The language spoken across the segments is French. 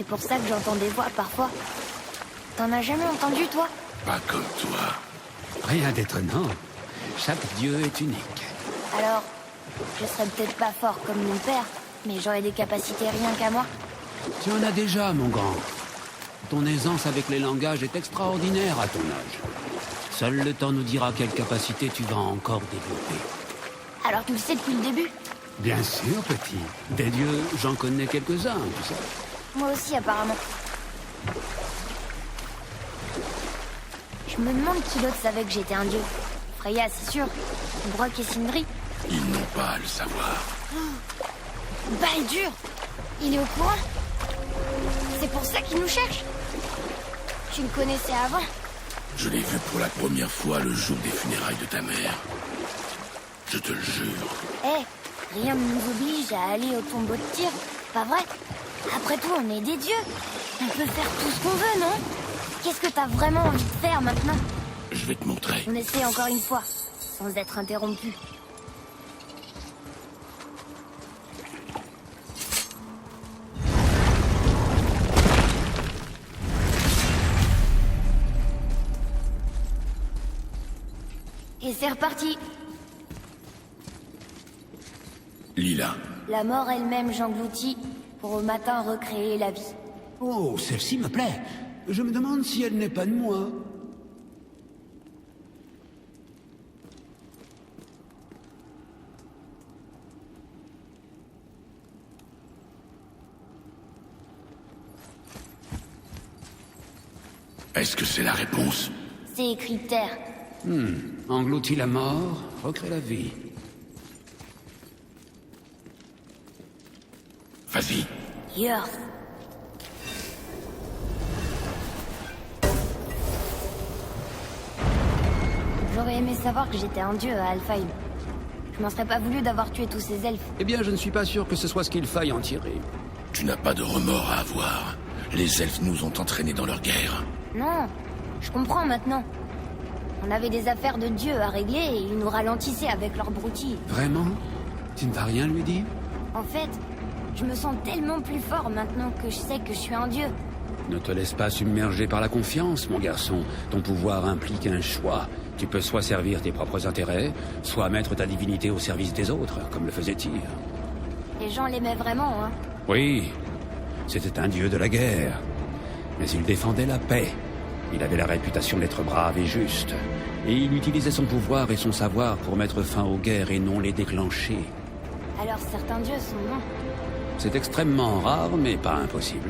C'est pour ça que j'entends des voix parfois. T'en as jamais entendu, toi? Pas comme toi. Rien d'étonnant. Chaque dieu est unique. Alors, je serais peut-être pas fort comme mon père, mais j'aurais des capacités rien qu'à moi. Tu en as déjà, mon grand. Ton aisance avec les langages est extraordinaire à ton âge. Seul le temps nous dira quelle capacité tu vas encore développer. Alors tu le sais depuis le début? Bien sûr, petit. Des dieux, j'en connais quelques-uns, tu sais. Moi aussi, apparemment. Je me demande qui d'autre savait que j'étais un dieu. Freya, c'est sûr. Brock et Sindri. Ils n'ont pas à le savoir. Baldur! Il est au courant? C'est pour ça qu'il nous cherche? Tu le connaissais avant? Je l'ai vu pour la première fois le jour des funérailles de ta mère. Je te le jure. Rien ne nous oblige à aller au tombeau de Tyr, pas vrai? Après tout, on est des dieux. On peut faire tout ce qu'on veut, non? Qu'est-ce que t'as vraiment envie de faire maintenant? Je vais te montrer. On essaie encore une fois, sans être interrompu. Et c'est reparti. Lila. La mort elle-même j'engloutis pour au matin recréer la vie. Oh, celle-ci me plaît. Je me demande si elle n'est pas de moi. Est-ce que c'est la réponse? C'est écrit terre. Engloutit la mort, recrée la vie. Vas-y. Yurth. J'aurais aimé savoir que j'étais un dieu à Alfheim. Je m'en serais pas voulu d'avoir tué tous ces elfes. Eh bien, je ne suis pas sûr que ce soit ce qu'il faille en tirer. Tu n'as pas de remords à avoir. Les elfes nous ont entraînés dans leur guerre. Non, je comprends maintenant. On avait des affaires de dieu à régler et ils nous ralentissaient avec leurs broutilles. Vraiment? Tu ne vas rien lui dire? En fait, je me sens tellement plus fort maintenant que je sais que je suis un dieu. Ne te laisse pas submerger par la confiance, mon garçon. Ton pouvoir implique un choix. Tu peux soit servir tes propres intérêts, soit mettre ta divinité au service des autres, comme le faisait Tyr. Les gens l'aimaient vraiment, hein. Oui, c'était un dieu de la guerre. Mais il défendait la paix. Il avait la réputation d'être brave et juste. Et il utilisait son pouvoir et son savoir pour mettre fin aux guerres et non les déclencher. Alors certains dieux sont bons. C'est extrêmement rare, mais pas impossible.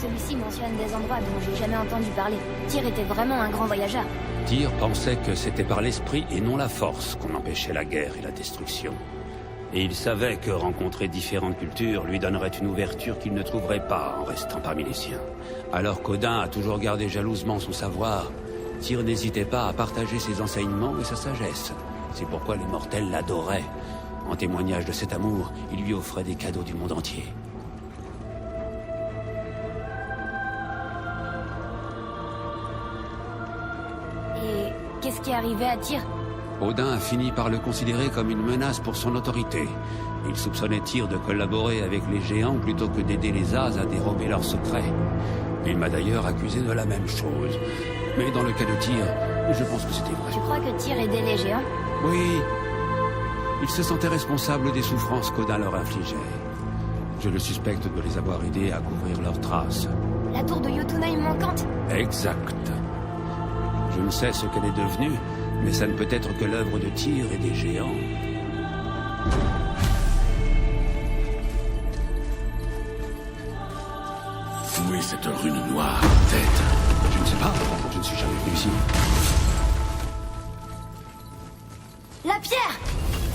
Celui-ci mentionne des endroits dont j'ai jamais entendu parler. Tyr était vraiment un grand voyageur. Tyr pensait que c'était par l'esprit et non la force qu'on empêchait la guerre et la destruction. Et il savait que rencontrer différentes cultures lui donnerait une ouverture qu'il ne trouverait pas en restant parmi les siens. Alors qu'Odin a toujours gardé jalousement son savoir, Tyr n'hésitait pas à partager ses enseignements et sa sagesse. C'est pourquoi les mortels l'adoraient. En témoignage de cet amour, il lui offrait des cadeaux du monde entier. Et qu'est-ce qui est arrivé à Tyr? Odin a fini par le considérer comme une menace pour son autorité. Il soupçonnait Tyr de collaborer avec les géants plutôt que d'aider les As à dérober leurs secrets. Il m'a d'ailleurs accusé de la même chose. Mais dans le cas de Tyr, je pense que c'était vrai. Tu crois que Tyr aidait les géants? Oui. Il se sentait responsable des souffrances qu'Odin leur infligeait. Je le suspecte de les avoir aidés à couvrir leurs traces. La tour de Jotunheim manquante? Exact. Je ne sais ce qu'elle est devenue, mais ça ne peut être que l'œuvre de Tyr et des géants. Où est cette rune noire, tête? Je ne sais pas, je ne suis jamais venu ici. La pierre!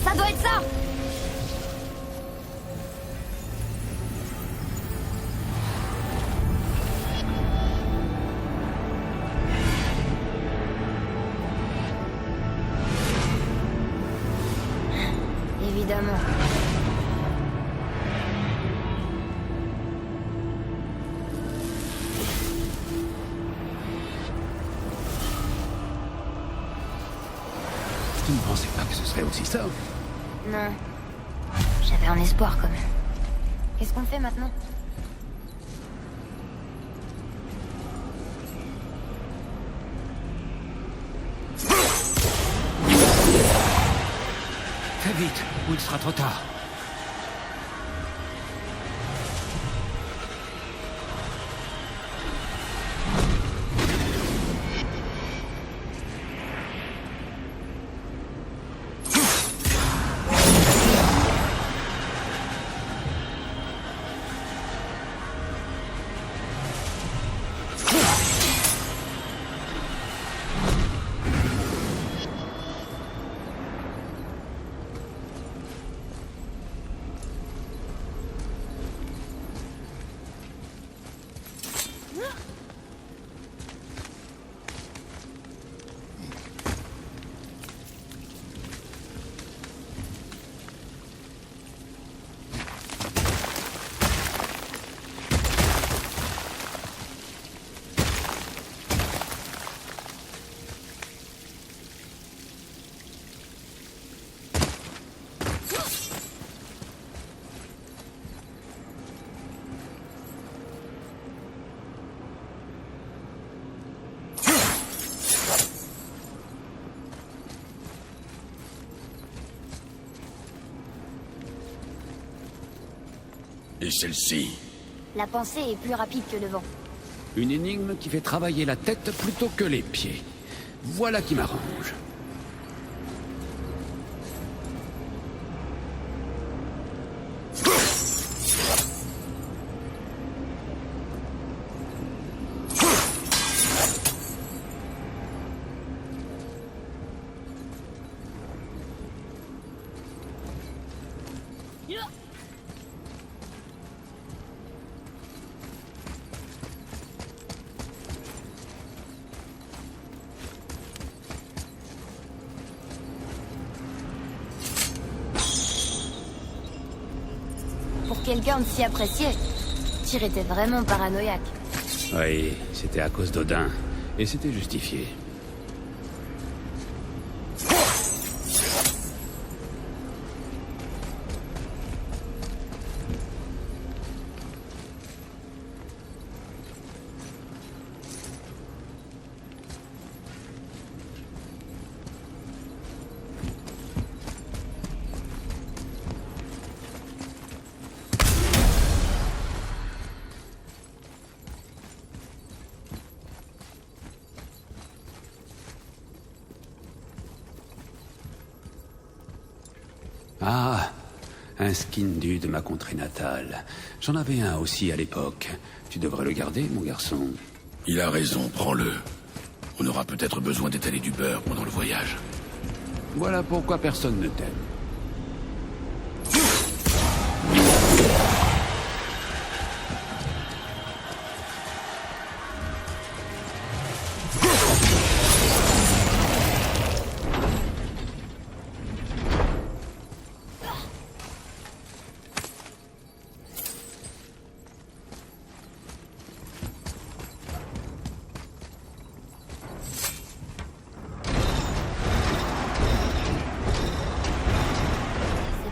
Ça doit être ça! Évidemment. pensais pas que ce serait aussi simple. Non. J'avais un espoir quand même. Qu'est-ce qu'on fait maintenant? Fais vite, ou il sera trop tard. Et celle-ci? La pensée est plus rapide que le vent. Une énigme qui fait travailler la tête plutôt que les pieds. Voilà qui m'arrange. Pour quelqu'un de si apprécié, Tyr était vraiment paranoïaque. Oui, c'était à cause d'Odin. Et c'était justifié. Ah, un skin de ma contrée natale. J'en avais un aussi à l'époque. Tu devrais le garder, mon garçon. Il a raison, prends-le. On aura peut-être besoin d'étaler du beurre pendant le voyage. Voilà pourquoi personne ne t'aime.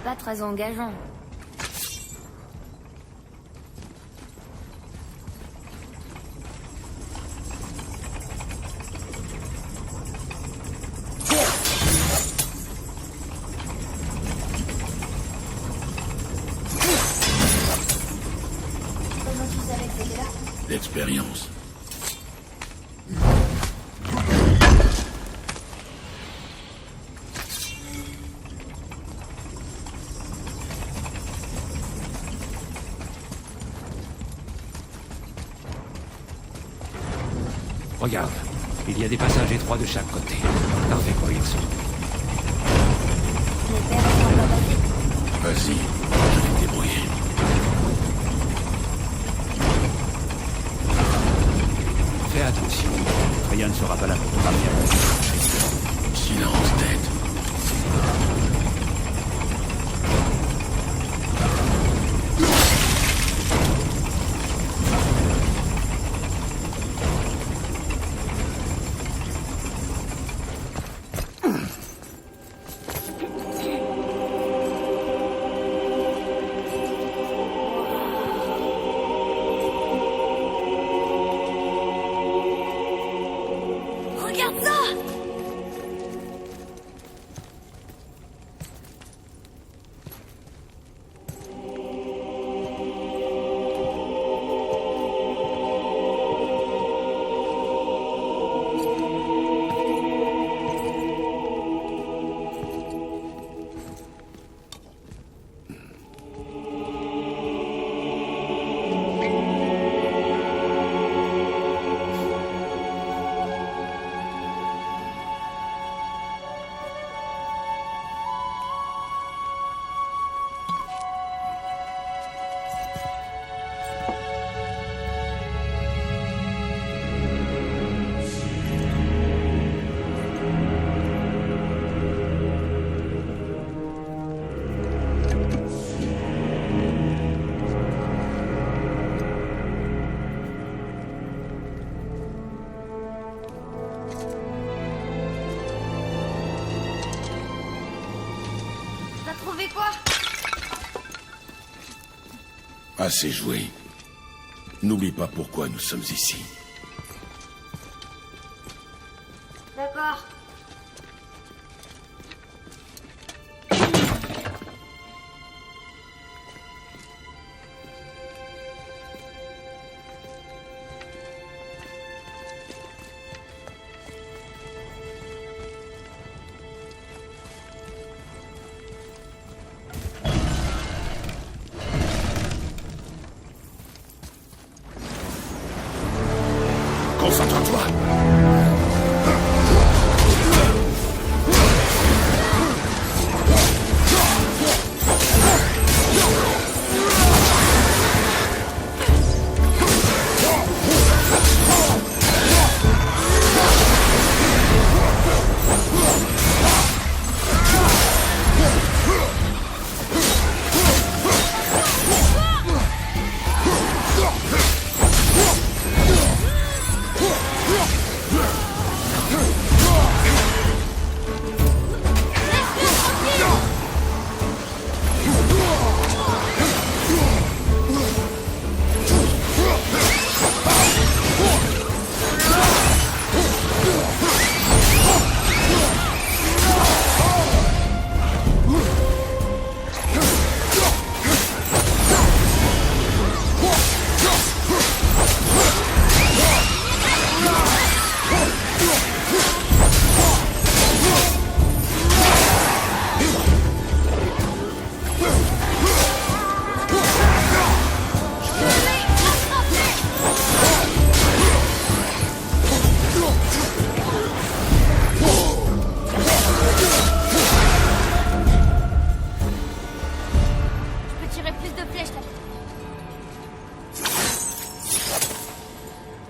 Pas très engageant. Comment tu savais que c'était là? L'expérience. Regarde, il y a des passages étroits de chaque côté. Parfait pour ils sont. Les pères sont pas passés. Vas-y, je vais me débrouiller. Fais attention. Rien ne sera pas là pour te ramener. Silence, tête. Assez joué. N'oublie pas pourquoi nous sommes ici. D'accord. Concentre-toi.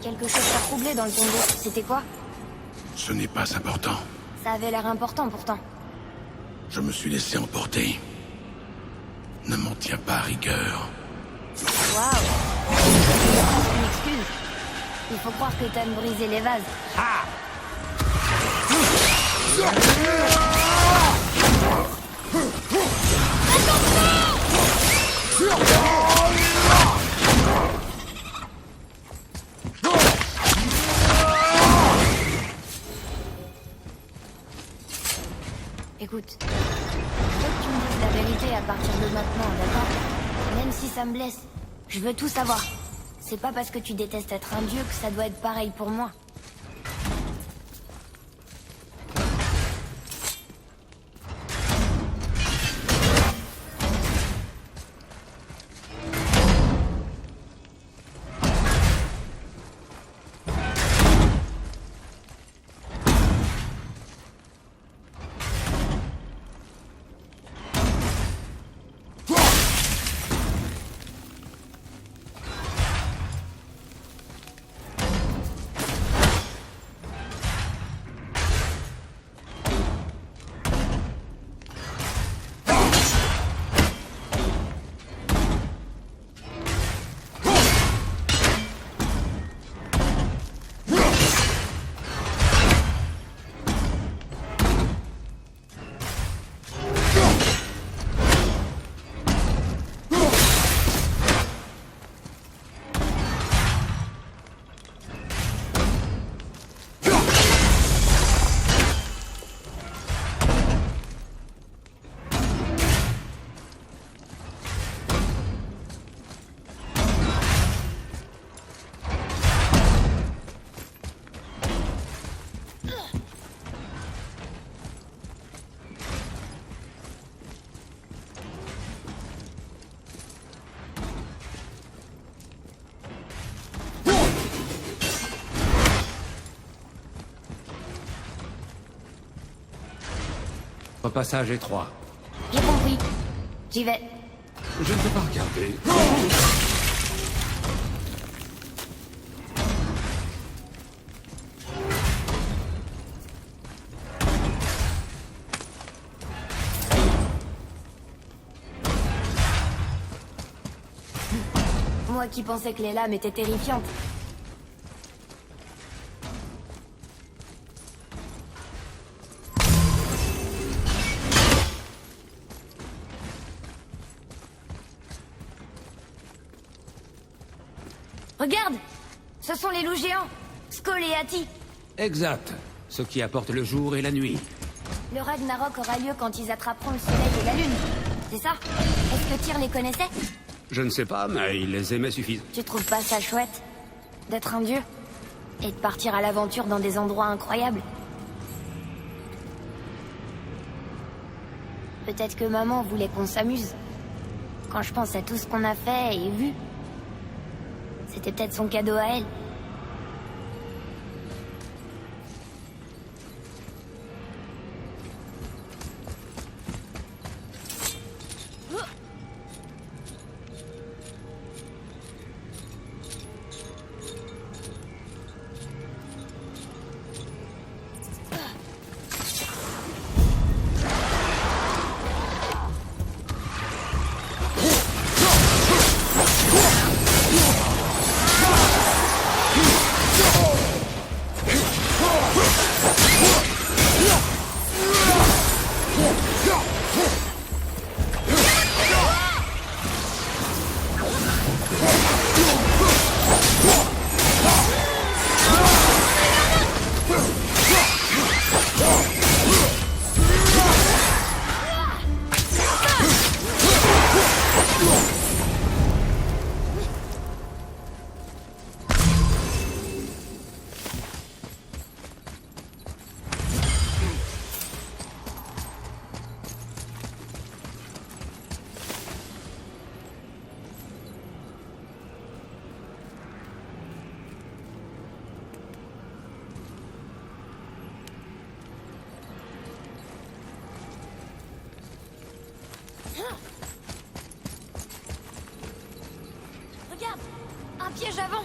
Quelque chose t'a troublé dans le tombeau. C'était quoi? Ce n'est pas important. Ça avait l'air important pourtant. Je me suis laissé emporter. Ne m'en tiens pas à rigueur. Waouh! Une excuse. Il faut croire que t'aimes briser les vases. Écoute, je veux que tu me dises la vérité à partir de maintenant, d'accord? Même si ça me blesse, je veux tout savoir. C'est pas parce que tu détestes être un dieu que ça doit être pareil pour moi. Repassage étroit. J'ai compris. J'y vais. Je ne peux pas regarder. Moi qui pensais que les lames étaient terrifiantes. Regarde! Ce sont les loups géants, Skoll et Hati. Exact. Ce qui apporte le jour et la nuit. Le Ragnarok aura lieu quand ils attraperont le soleil et la lune. C'est ça? Est-ce que Tyr les connaissait? Je ne sais pas, mais il les aimait suffisamment. Tu trouves pas ça chouette? D'être un dieu? Et de partir à l'aventure dans des endroits incroyables? Peut-être que maman voulait qu'on s'amuse. Quand je pense à tout ce qu'on a fait et vu, c'était peut-être son cadeau à elle. Regarde! Un piège avant!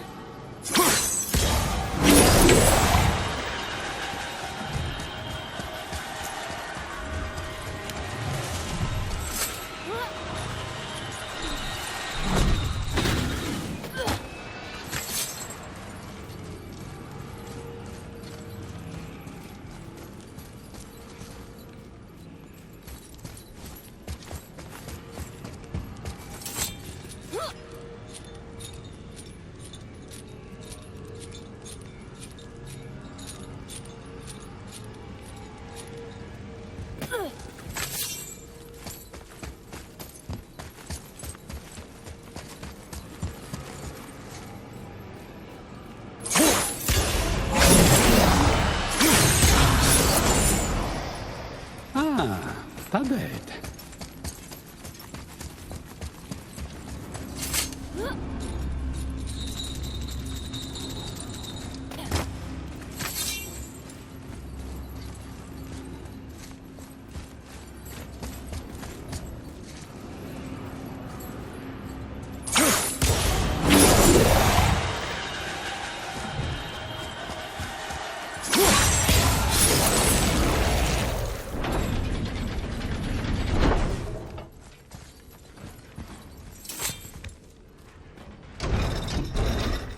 Ah, pas bête.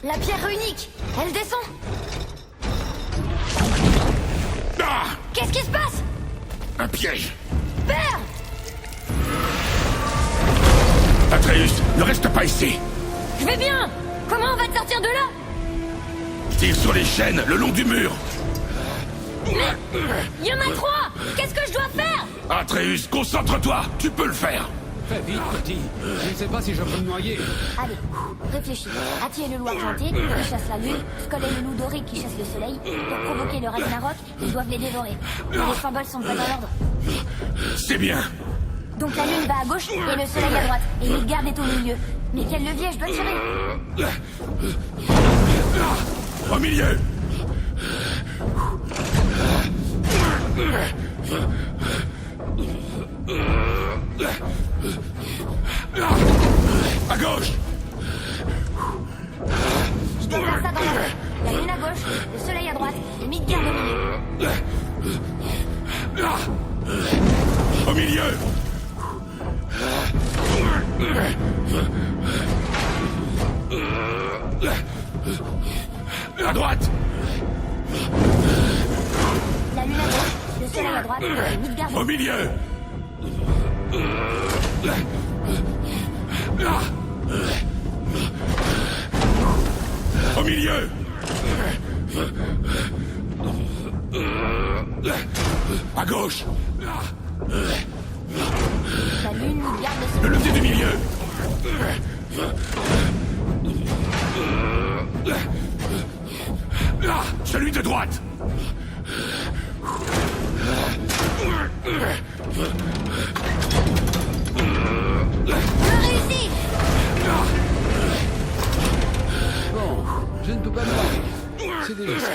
La pierre runique! Elle descend! Ah! Qu'est-ce qui se passe? Un piège! Père! Atreus, ne reste pas ici! Je vais bien! Comment on va te sortir de là? Tire sur les chaînes le long du mur! Il y en a 3! Qu'est-ce que je dois faire? Atreus, concentre-toi! Tu peux le faire! Fais vite, petit. Je ne sais pas si je peux me noyer. Allez, réfléchis. Hati est le loup argenté, qui chasse la lune. Skoll est le loup doré qui chasse le soleil. Pour provoquer le Ragnarok, ils doivent les dévorer. Mais les symboles sont pas dans l'ordre. C'est bien! Donc la lune va à gauche et le soleil à droite. Et Midgard est au milieu. Mais quel levier je dois tirer? Au milieu! À gauche! Je dois faire ça dans la rue. La lune à gauche, le soleil à droite et Midgard au milieu. Au milieu! À droite! La lune à gauche, le soleil à droite et Midgard Au milieu! milieu! À gauche! La lune garde Le levier du milieu! Celui de droite! On réussit. Bon, je ne peux pas me barrer. C'est déjà ça.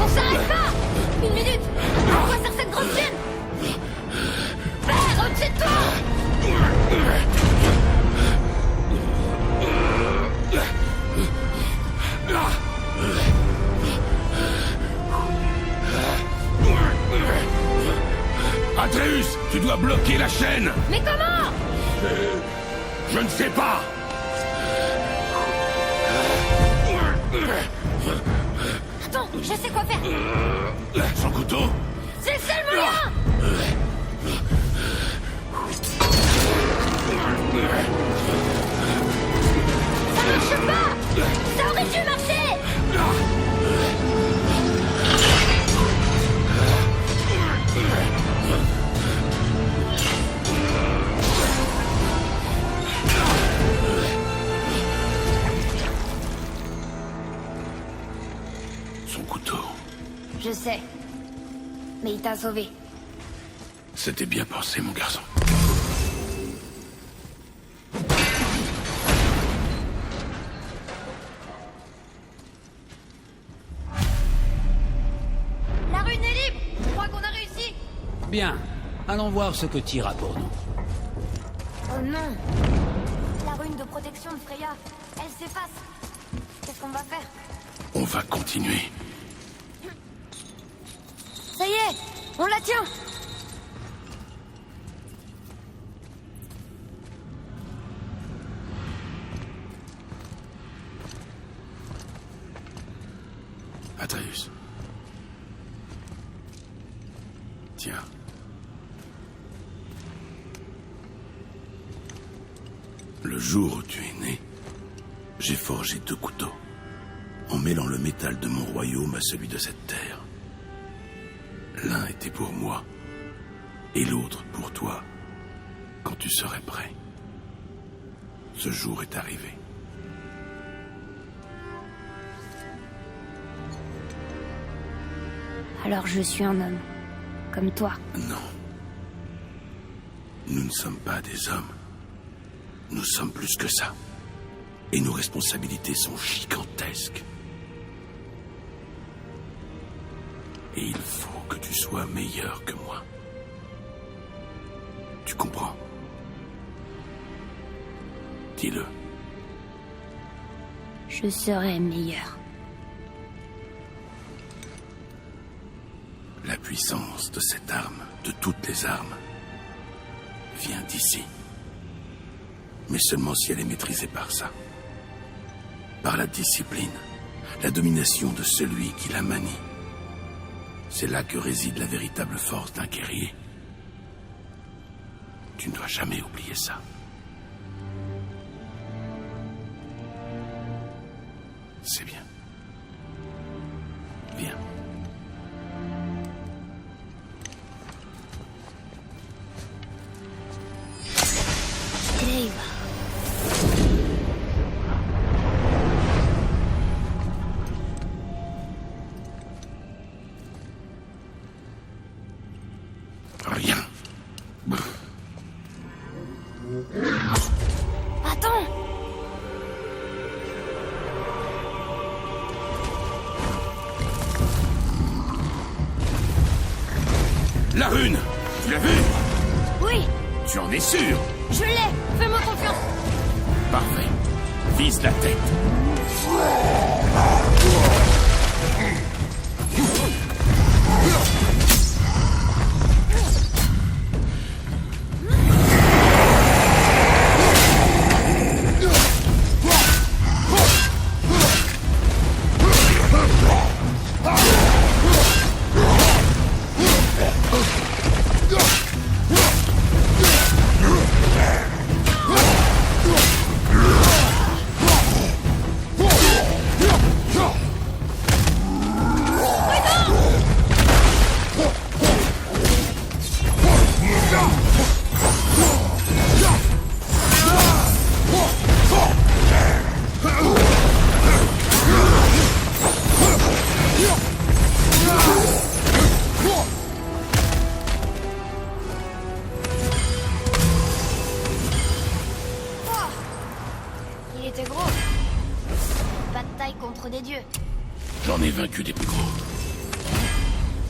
On s'arrête pas. Une minute. On va faire cette grosse chaîne. Père, au-dessus de toi. Atreus, tu dois bloquer la chaîne! Mais comment? Je ne sais pas! Attends, je sais quoi faire. Son couteau? C'est le seul moyen. Ça marche pas. Ça aurait dû marcher. Son couteau. Je sais. Mais il t'a sauvé. C'était bien pensé, mon garçon. La rune est libre. Je crois qu'on a réussi. Bien. Allons voir ce que Tyr pour nous. Oh non. La rune de protection de Freya, elle s'efface. Qu'est-ce qu'on va faire? On va continuer. Ça y est, on la tient. Atreus. Tiens. Le jour où tu es né, j'ai forgé 2 couteaux, en mêlant le métal de mon royaume à celui de cette terre. L'un était pour moi, et l'autre pour toi, quand tu serais prêt. Ce jour est arrivé. Alors je suis un homme, comme toi. Non. Nous ne sommes pas des hommes. Nous sommes plus que ça. Et nos responsabilités sont gigantesques. Et il faut que tu sois meilleur que moi. Tu comprends? Dis-le. Je serai meilleur. La puissance de cette arme, de toutes les armes, vient d'ici. Mais seulement si elle est maîtrisée par ça. Par la discipline, la domination de celui qui la manie. C'est là que réside la véritable force d'un guerrier. Tu ne dois jamais oublier ça. C'est bien. Viens. Dave. Rien. Attends. La rune! Tu l'as vue? Oui, Tu en es sûr? je l'ai. Fais-moi confiance. Parfait. Vise la tête. des dieux. J'en ai vaincu des plus gros.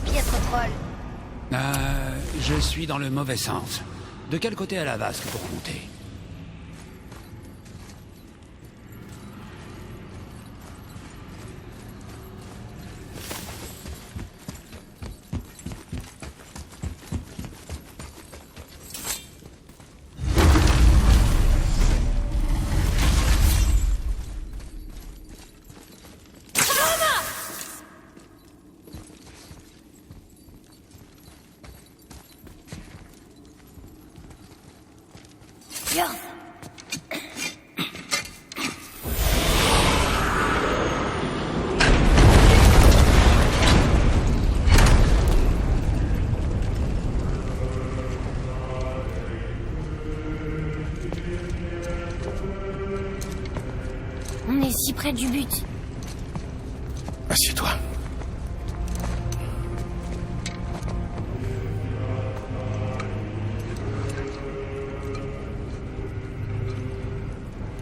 Piètre troll. Je suis dans le mauvais sens. De quel côté à la vasque pour monter? Viens. On est si près du but. Assieds-toi.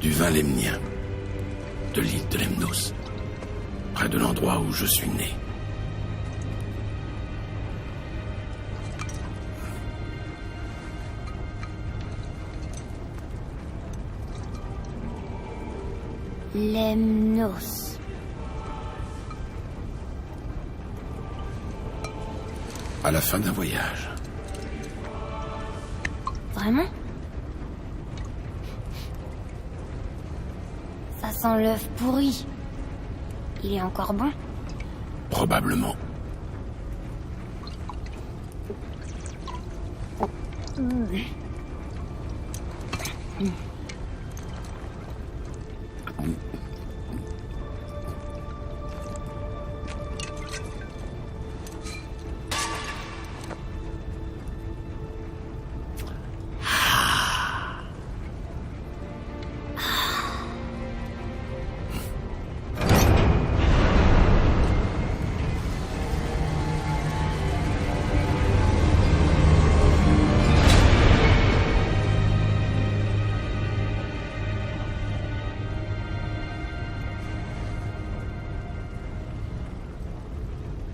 Du vin lemnien, de l'île de Lemnos, près de l'endroit où je suis né. Lemnos. À la fin d'un voyage. Vraiment? Ça sent l'œuf pourri. Il est encore bon? Probablement.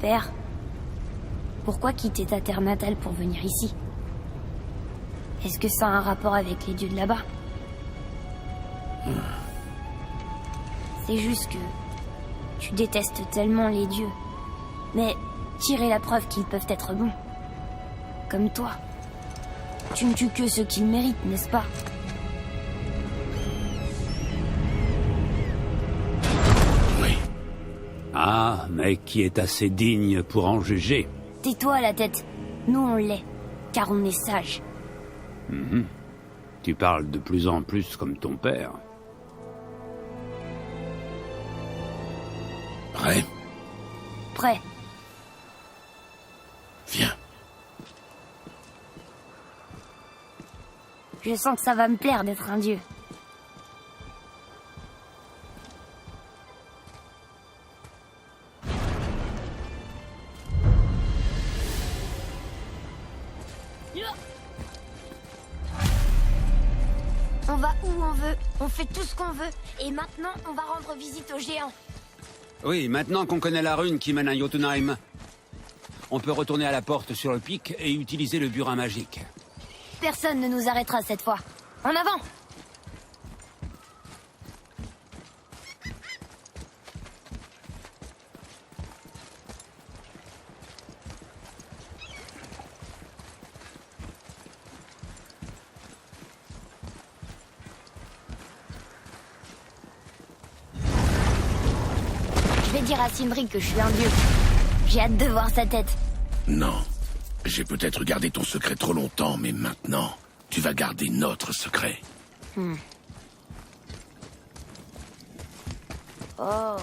Père, pourquoi quitter ta terre natale pour venir ici? Est-ce que ça a un rapport avec les dieux de là-bas? C'est juste que tu détestes tellement les dieux. Mais tirer la preuve qu'ils peuvent être bons. Comme toi. Tu ne tues que ceux qu'ils méritent, n'est-ce pas? Oui. Ah, mais qui est assez digne pour en juger? Tais-toi la tête. Nous on l'est. Car on est sages. Tu parles de plus en plus comme ton père. Prêt? Prêt. Viens. Je sens que ça va me plaire d'être un dieu. On va où on veut, on fait tout ce qu'on veut, et maintenant on va rendre visite aux géants. Oui, maintenant qu'on connaît la rune qui mène à Jotunheim, on peut retourner à la porte sur le pic et utiliser le burin magique. Personne ne nous arrêtera cette fois. En avant! Je vais dire à Sindri que je suis un dieu. J'ai hâte de voir sa tête. Non. J'ai peut-être gardé ton secret trop longtemps, mais maintenant, tu vas garder notre secret. Oh.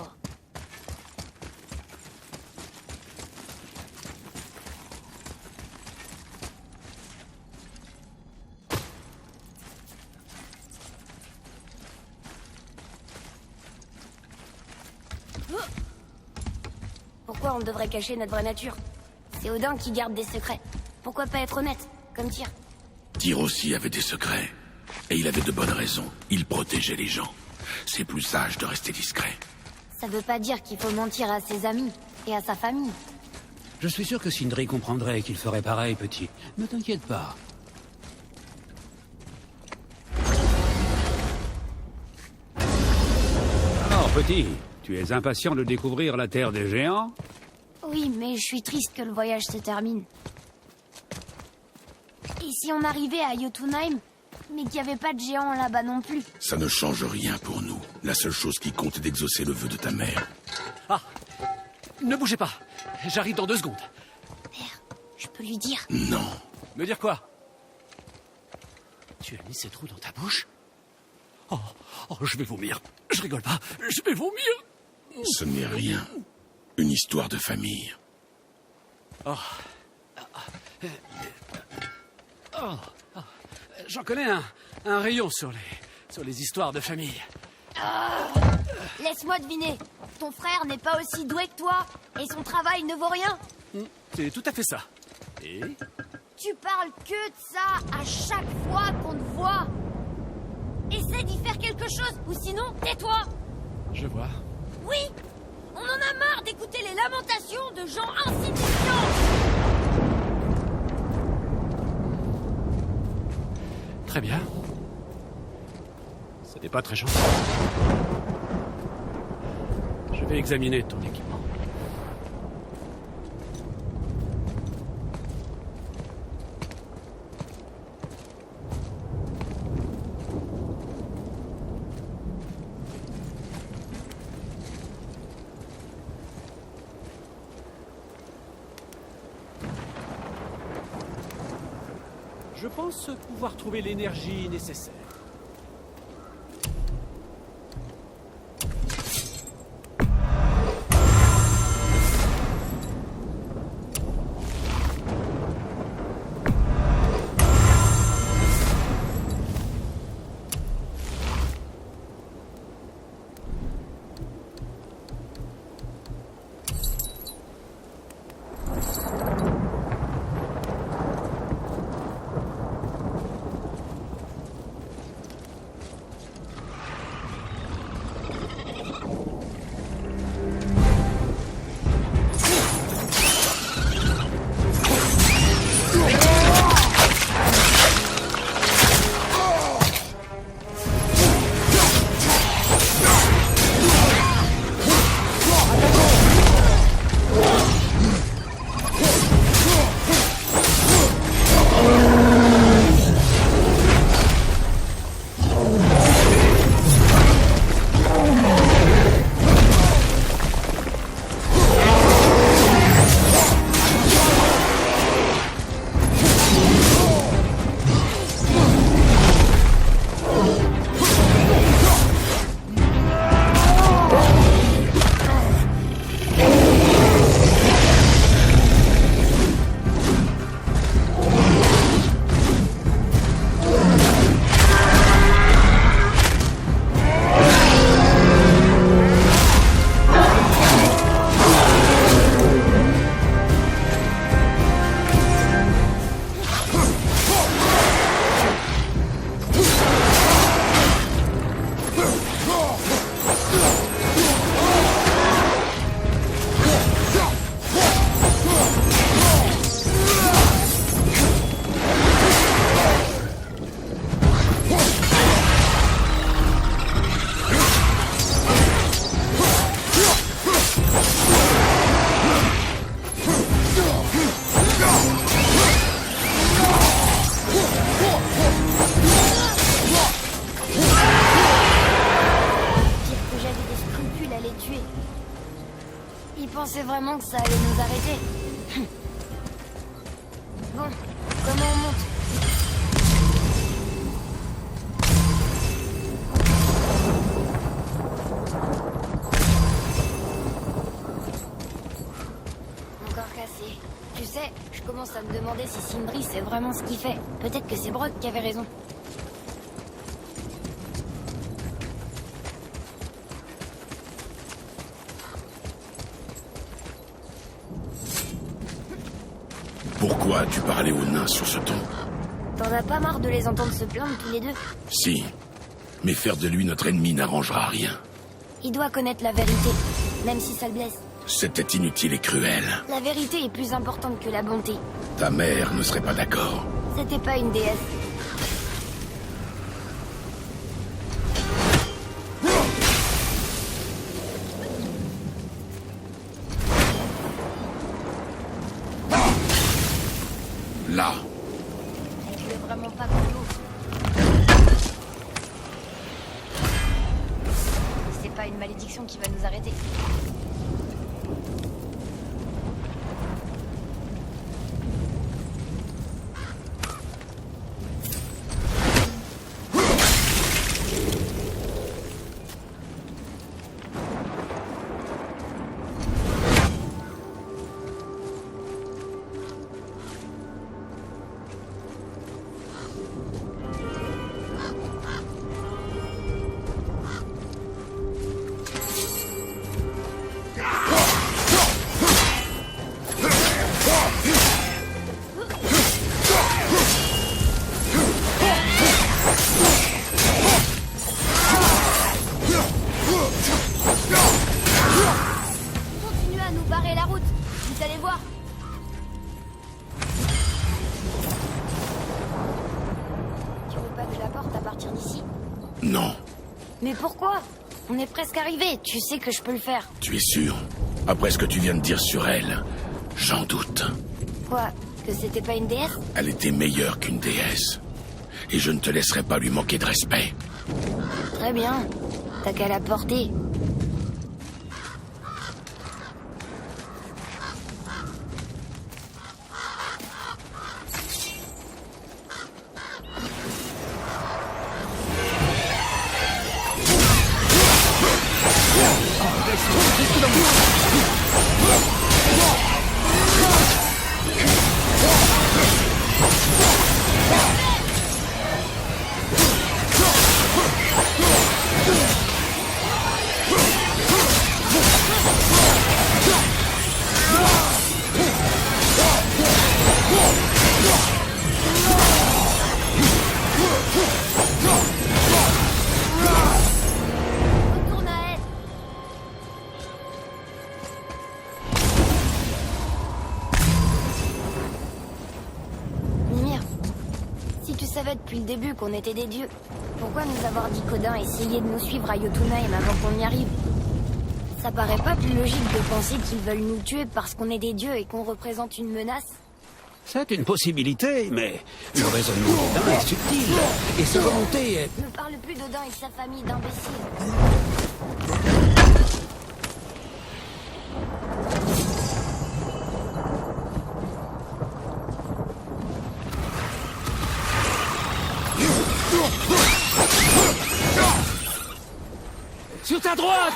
Pourquoi on devrait cacher notre vraie nature? C'est Odin qui garde des secrets. Pourquoi pas être honnête, comme Tyr? Tyr aussi avait des secrets. Et il avait de bonnes raisons. Il protégeait les gens. C'est plus sage de rester discret. Ça veut pas dire qu'il faut mentir à ses amis et à sa famille. Je suis sûr que Sindri comprendrait qu'il ferait pareil, petit. Ne t'inquiète pas. Alors, petit, tu es impatient de découvrir la Terre des Géants? Oui, mais je suis triste que le voyage se termine. Et si on arrivait à Jotunheim, mais qu'il n'y avait pas de géants là-bas non plus? Ça ne change rien pour nous. La seule chose qui compte est d'exaucer le vœu de ta mère. Ah, ne bougez pas. J'arrive dans 2 secondes. Père, je peux lui dire? Non. Me dire quoi? Tu as mis cette roue dans ta bouche? Oh, je vais vomir. Je rigole pas. Je vais vomir. Ce n'est rien. Une histoire de famille. J'en connais un rayon sur les histoires de famille. Laisse-moi deviner. Ton frère n'est pas aussi doué que toi, et son travail ne vaut rien? C'est tout à fait ça. Et Tu parles que de ça à chaque fois qu'on te voit. Essaie d'y faire quelque chose, ou sinon, tais-toi. je vois. Oui, on en a marre d'écouter les lamentations de gens insignifiants. Très bien. Ce n'est pas très gentil. Je vais examiner ton équipement. Je pense pouvoir trouver l'énergie nécessaire. pensais vraiment que ça allait nous arrêter. Bon, comment on monte? Encore cassé. Tu sais, je commence à me demander si Sindri sait vraiment ce qu'il fait. Peut-être que c'est Brok qui avait raison. Pourquoi as-tu parlé aux nains sur ce ton? T'en as pas marre de les entendre se plaindre tous les deux? Si, mais faire de lui notre ennemi n'arrangera rien. Il doit connaître la vérité, même si ça le blesse. C'était inutile et cruel. La vérité est plus importante que la bonté. Ta mère ne serait pas d'accord. C'était pas une déesse. Là. Tu veux vraiment pas qu'on l'ouvre? C'est pas une malédiction qui va nous arrêter. Continuez à nous barrer la route. Vous allez voir. Tu veux pas que je la porte à partir d'ici? Non. Mais pourquoi? On est presque arrivé. Tu sais que je peux le faire. Tu es sûr? Après ce que tu viens de dire sur elle, j'en doute. Quoi? Que c'était pas une déesse? Elle était meilleure qu'une déesse. Et je ne te laisserai pas lui manquer de respect. Très bien. T'as qu'à la porter. Retourne à elle. Mimir, si tu savais depuis le début qu'on était des dieux, pourquoi nous avoir dit qu'Odin essayait de nous suivre à Jotunheim avant qu'on y arrive? Ça paraît pas plus logique de penser qu'ils veulent nous tuer parce qu'on est des dieux et qu'on représente une menace? C'est une possibilité, mais le raisonnement d'Odin est subtil. Et sa volonté est... Ne parle plus d'Odin et de sa famille d'imbéciles. Sur ta droite!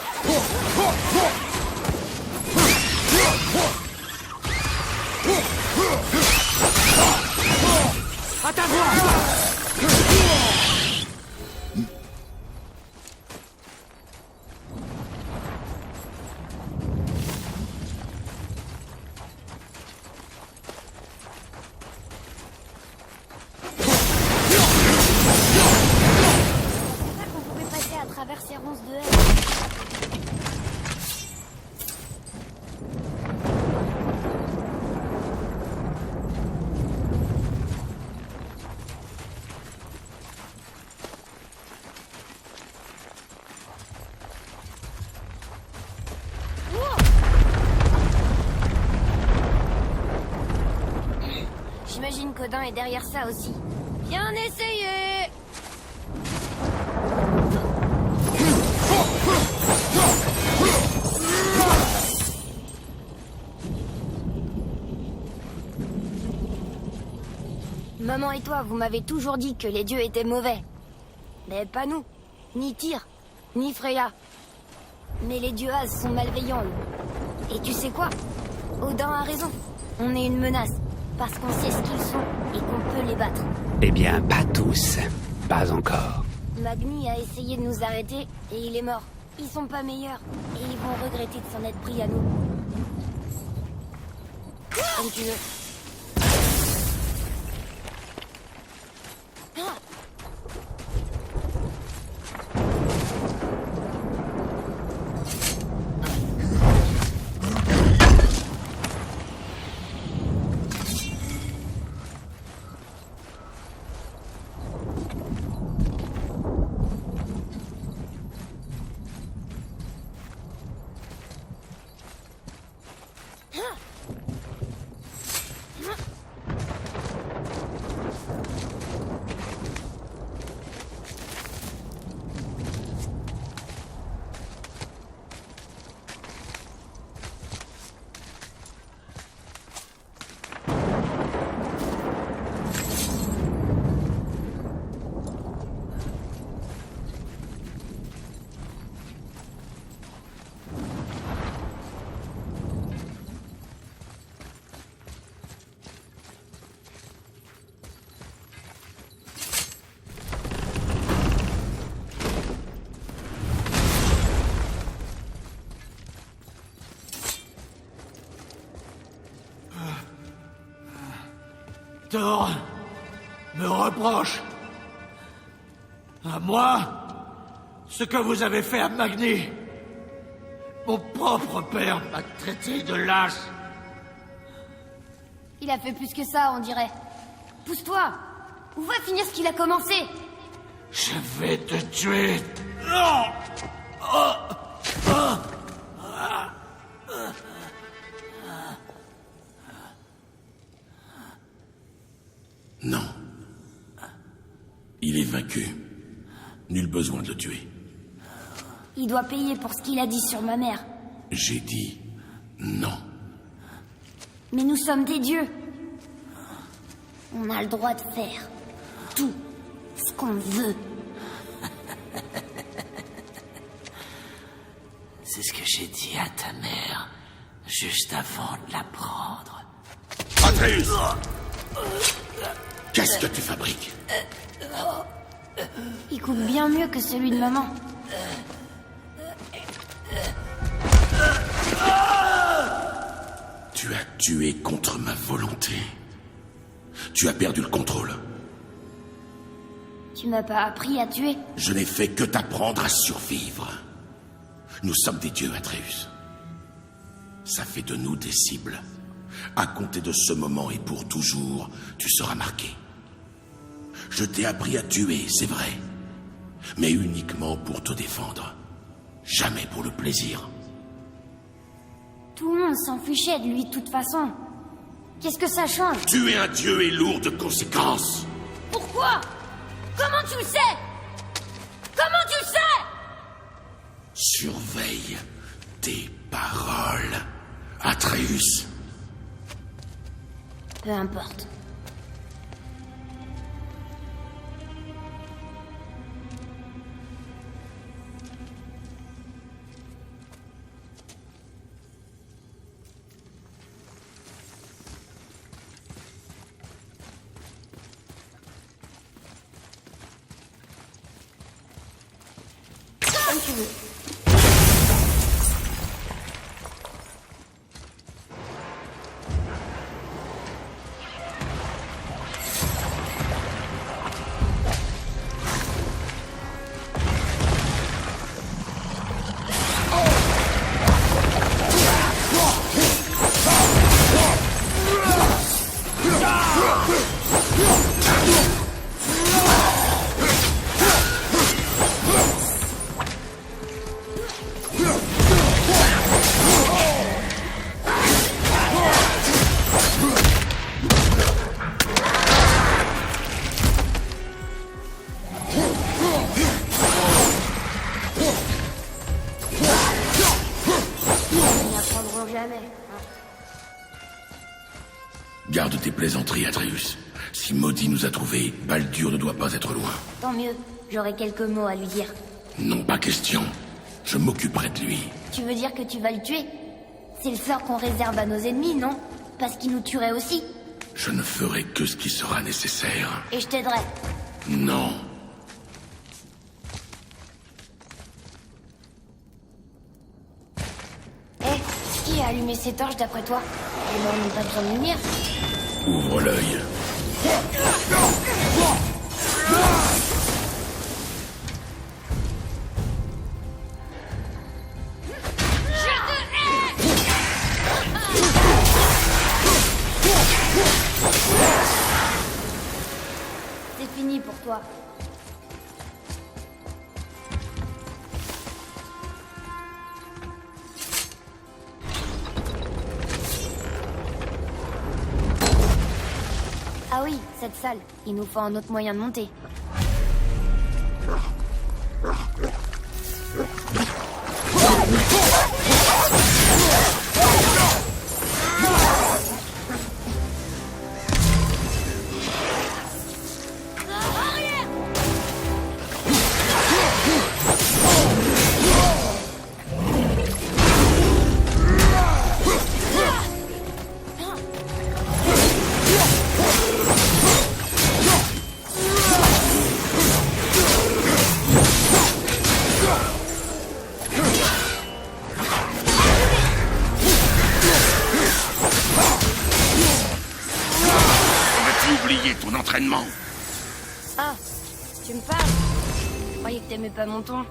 À ta droite! C'est ça qu'on pouvait passer à travers ces ronces de haie. J'imagine qu'Odin est derrière ça aussi. Bien essayé! Maman et toi, vous m'avez toujours dit que les dieux étaient mauvais. Mais pas nous. Ni Tyr, ni Freya. Mais les dieux As sont malveillants, eux. Et tu sais quoi? Odin a raison. On est une menace. Parce qu'on sait ce qu'ils sont et qu'on peut les battre. Eh bien, pas tous. Pas encore. Magni a essayé de nous arrêter et il est mort. Ils sont pas meilleurs et ils vont regretter de s'en être pris à nous. Comme tu veux. Victor me reproche à moi ce que vous avez fait à Magni. Mon propre père m'a traité de lâche. Il a fait plus que ça, on dirait. Pousse-toi. On va finir ce qu'il a commencé. Je vais te tuer. Non. Non. Il est vaincu. Nul besoin de le tuer. Il doit payer pour ce qu'il a dit sur ma mère. J'ai dit non. Mais nous sommes des dieux. On a le droit de faire tout ce qu'on veut. C'est ce que j'ai dit à ta mère juste avant de la prendre. Atreus! Qu'est-ce que tu fabriques? Il coûte bien mieux que celui de maman. Tu as tué contre ma volonté. Tu as perdu le contrôle. Tu m'as pas appris à tuer. Je n'ai fait que t'apprendre à survivre. Nous sommes des dieux, Atreus. Ça fait de nous des cibles. À compter de ce moment et pour toujours, tu seras marqué. Je t'ai appris à tuer, c'est vrai. Mais uniquement pour te défendre. Jamais pour le plaisir. Tout le monde s'en fichait de lui de toute façon. Qu'est-ce que ça change? Tuer un dieu est lourd de conséquences. Pourquoi? Comment tu le sais? Comment tu le sais? Surveille tes paroles, Atreus. Peu importe. Comme tu veux. Garde tes plaisanteries, Atreus. Si Maudit nous a trouvés, Baldur ne doit pas être loin. Tant mieux, j'aurai quelques mots à lui dire. Non, pas question. Je m'occuperai de lui. Tu veux dire que tu vas le tuer? C'est le sort qu'on réserve à nos ennemis, non? Parce qu'ils nous tueraient aussi. Je ne ferai que ce qui sera nécessaire. Et je t'aiderai. Non. Qui a allumé ces torches d'après toi? Les morts n'ont pas besoin de lumière. Ouvre l'œil. C'est fini pour toi. Ah oui, cette salle. Il nous faut un autre moyen de monter. commandements. Ah, tu me parles? Je croyais que t'aimais pas mon ton.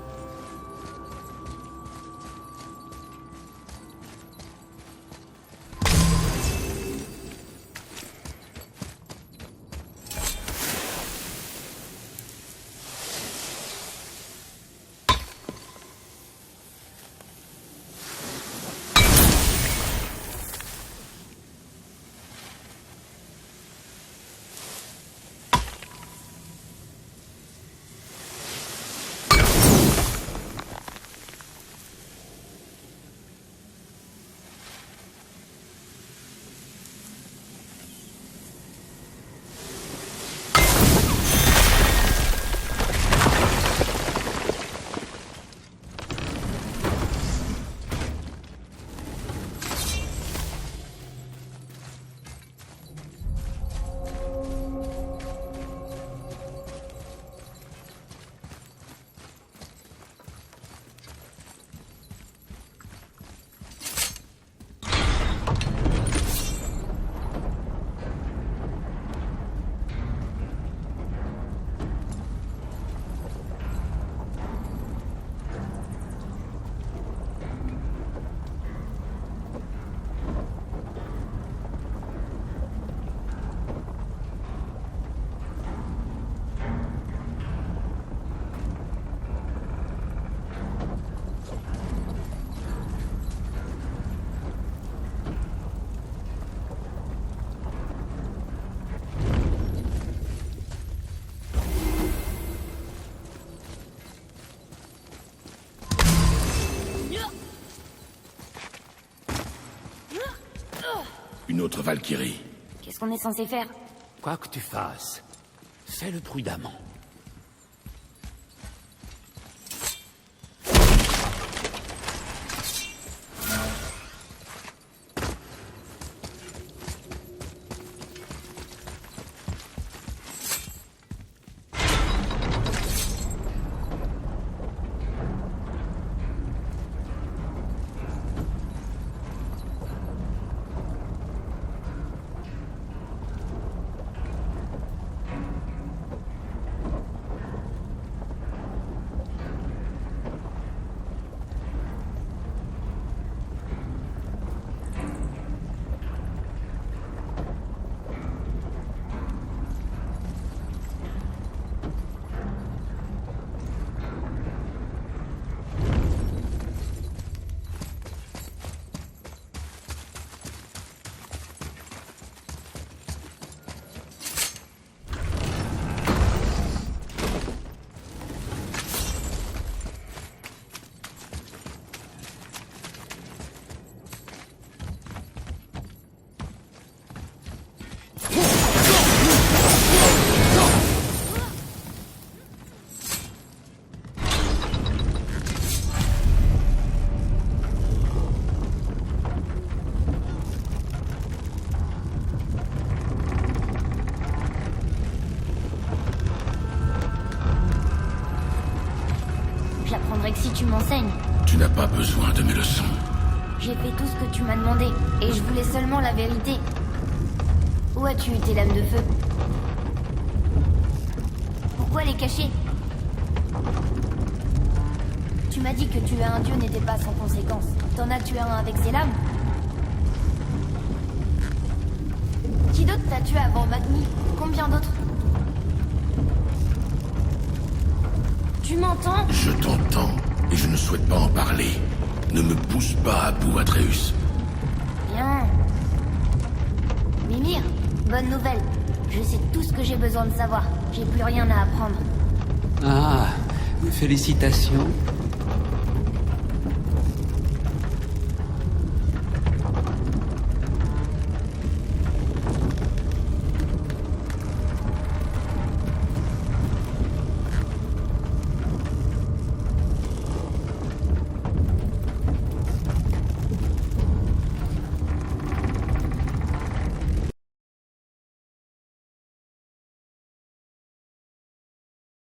Une autre Valkyrie. Qu'est-ce qu'on est censé faire? Quoi que tu fasses, fais-le prudemment. J'apprendrai que si tu m'enseignes. Tu n'as pas besoin de mes leçons. J'ai fait tout ce que tu m'as demandé, et je voulais seulement la vérité. Où as-tu eu tes lames de feu? Pourquoi les cacher? Tu m'as dit que tuer un dieu n'était pas sans conséquence. T'en as tué un avec ses lames? Qui d'autre t'a tué avant Magni? Combien d'autres? Tu m'entends? Je t'entends, et je ne souhaite pas en parler. Ne me pousse pas à bout, Atreus. Bien. Mimir, bonne nouvelle. Je sais tout ce que j'ai besoin de savoir. J'ai plus rien à apprendre. Ah, félicitations.